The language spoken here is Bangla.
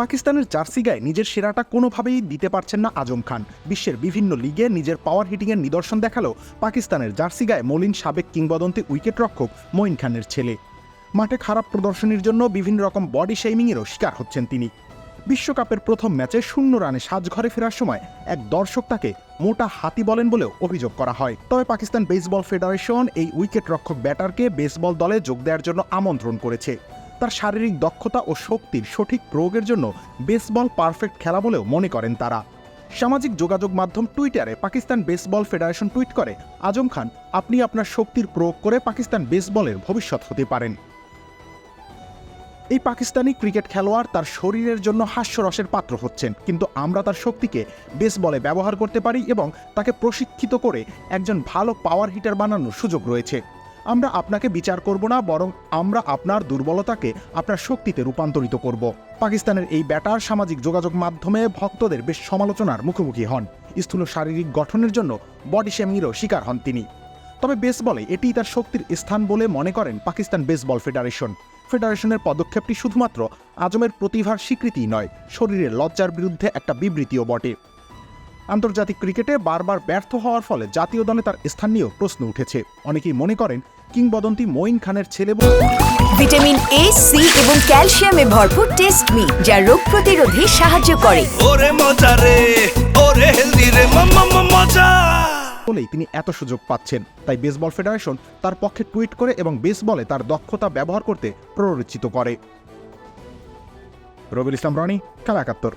পাকিস্তানের জার্সি গায়ে নিজের সেরাটা কোনোভাবেই দিতে পারছেন না আজম খান। বিশ্বের বিভিন্ন লিগে নিজের পাওয়ার হিটিংয়ের নিদর্শন দেখালেও পাকিস্তানের জার্সি গায়ে মলিন সাবেক কিংবদন্তি উইকেট রক্ষক মঈন খানের ছেলে। মাঠে খারাপ প্রদর্শনীর জন্য বিভিন্ন রকম বডি শেমিংয়েরও শিকার হচ্ছেন তিনি। বিশ্বকাপের প্রথম ম্যাচে 0 রানে সাজঘরে ফেরার সময় এক দর্শক তাকে মোটা হাতি বলেন বলেও অভিযোগ করা হয়। তবে পাকিস্তান বেসবল ফেডারেশন এই উইকেট রক্ষক ব্যাটারকে বেসবল দলে যোগ দেওয়ার জন্য আমন্ত্রণ করেছে। তার শারীরিক দক্ষতা ও শক্তির সঠিক প্রয়োগের জন্য বেসবল পারফেক্ট খেলা বলেও মনে করেন তারা। সামাজিক যোগাযোগ মাধ্যম টুইটারে পাকিস্তান বেসবল ফেডারেশন টুইট করে, আজম খান, আপনি আপনার শক্তির প্রয়োগ করে পাকিস্তান বেসবলের ভবিষ্যৎ হতে পারেন। এই পাকিস্তানি ক্রিকেট খেলোয়াড় তার শরীরের জন্য হাস্যরসের পাত্র হচ্ছেন, কিন্তু আমরা তার শক্তিকে বেসবলে ব্যবহার করতে পারি এবং তাকে প্রশিক্ষিত করে একজন ভালো পাওয়ার হিটার বানানোর সুযোগ রয়েছে। আমরা আপনাকে বিচার করব না, বরং আমরা আপনার দুর্বলতাকে আপনার শক্তিতে রূপান্তরিত করব। পাকিস্তানের এই ব্যাটার সামাজিক যোগাযোগ মাধ্যমে ভক্তদের বেশ সমালোচনার মুখোমুখি হন। স্থূল শারীরিক গঠনের জন্য বডি শেমিংয়েরও শিকার হন তিনি। তবে বেসবলে এটিই তার শক্তির স্থান বলে মনে করেন পাকিস্তান বেসবল ফেডারেশনের পদক্ষেপটি শুধুমাত্র আজমের প্রতিভার স্বীকৃতি নয়, শরীরের লজ্জার বিরুদ্ধে একটা বিবৃতিও বটে। আন্তর্জাতিক ক্রিকেটে বারবার ব্যর্থ হওয়ার ফলে জাতীয় দলে তার স্থান নিয়েও প্রশ্ন উঠেছে। অনেকেই মনে করেন কিংবদন্তি মঈন খানের ছেলে। ভিটামিন এ, সি এবং ক্যালসিয়ামে ভরপুর টেস্ট মি, যা রোগ প্রতিরোধে সাহায্য করে। ওরে মজা রে, ওরে হেলদি রে, মজা বলেই তিনি এত সুযোগ পাচ্ছেন। তাই বেসবল ফেডারেশন তার পক্ষে টুইট করে এবং বেসবলে তার দক্ষতা ব্যবহার করতে প্ররোচিত করে। রবিউল ইসলাম রনি, খেলা ৭১।